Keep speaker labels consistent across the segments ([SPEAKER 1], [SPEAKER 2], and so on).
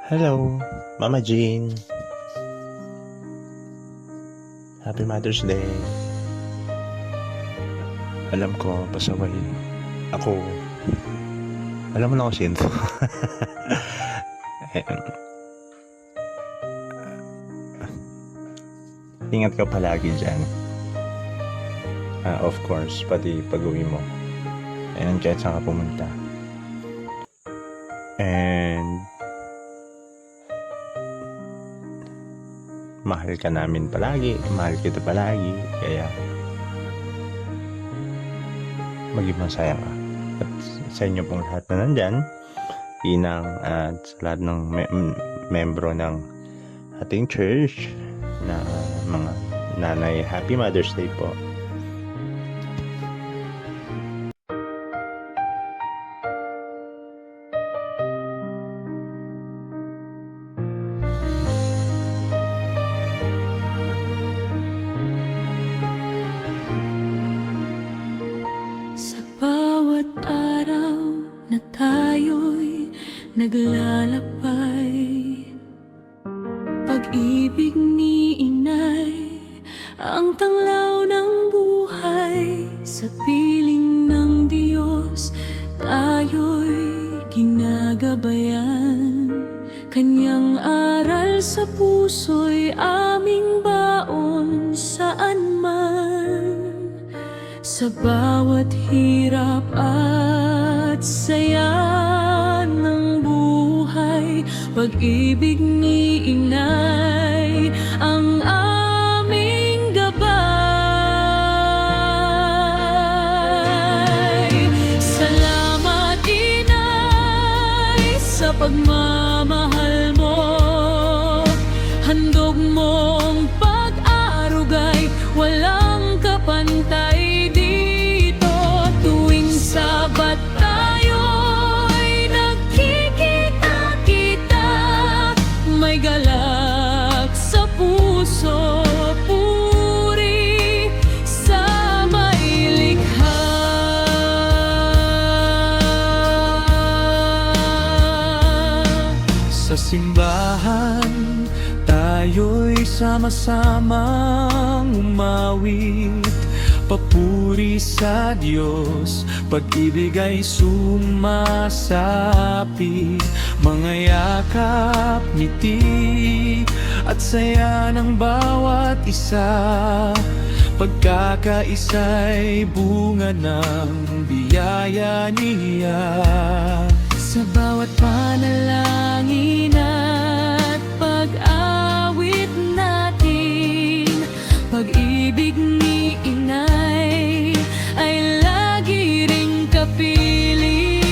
[SPEAKER 1] Hello, Mama Jean. Happy Mother's Day. Alam ko, pasaway ako. Alam mo na ako sinto. Ingat ka palagi dyan. Of course, pati pag-uwi mo. And kahit saan ka pumunta. And mahal ka namin palagi, mahal kita palagi, kaya maging masaya ka. At sa inyo pong lahat na nandyan, Inang, at sa lahat ng membro ng ating church na mga nanay, Happy Mother's Day po.
[SPEAKER 2] Bawat araw na tayo'y naglalakbay, pag-ibig ni Inay ang tanglaw ng buhay. Sa piling ng Diyos tayo'y ginagabayan, Kanyang aral sa puso'y aming baon saan man. Sa bawat hirap at saya ng buhay, pag-ibig ni Inay ang aming gabay. Salamat Inay sa pagmamahal mo, handog mong pag-arugay, walang kapantay. Sabat tayo'y nagkikita-kita, may galak sa puso, puri sa may likha.
[SPEAKER 3] Sa simbahan tayo'y sama-samang umawit, papuri sa Diyos, pag-ibig ay sumasapit, mga yakap, ngiti at saya ng bawat isa, pagkakaisa'y bunga ng biyaya niya.
[SPEAKER 2] Sa bawat panalangin at pag-awit natin, pag-ibig ni Inay ay lagi ring kapiling.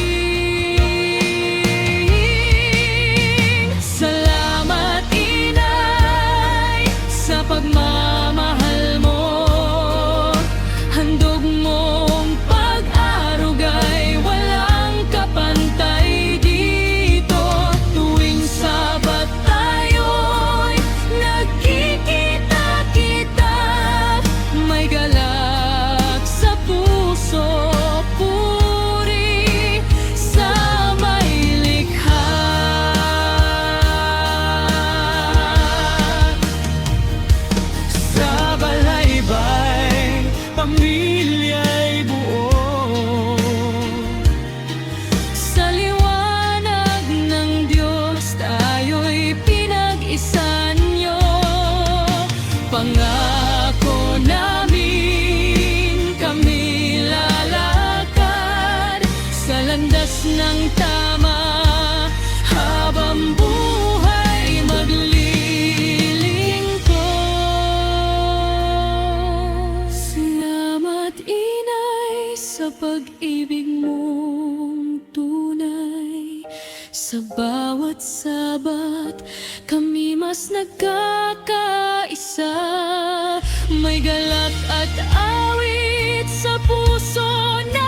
[SPEAKER 2] Salamat Inay sa pagmamahal mo, handog mong pag-arugay, walang kapantay dito. Tuwing Sabat tayo'y nagkikita-kita, may galak sa puso, puri sa may likha.
[SPEAKER 3] Sa balaybay, pamilya'y buo,
[SPEAKER 2] Sa liwanag ng Diyos tayo'y pinag-isa niyo. Pangako namin kami lalakad sa landas ng tama, habang buhay maglilingkod. Salamat Inay sa pag-ibig mong tunay. Sa bawat Sabat kami mas nagkakaisa, may galak at awit sa puso na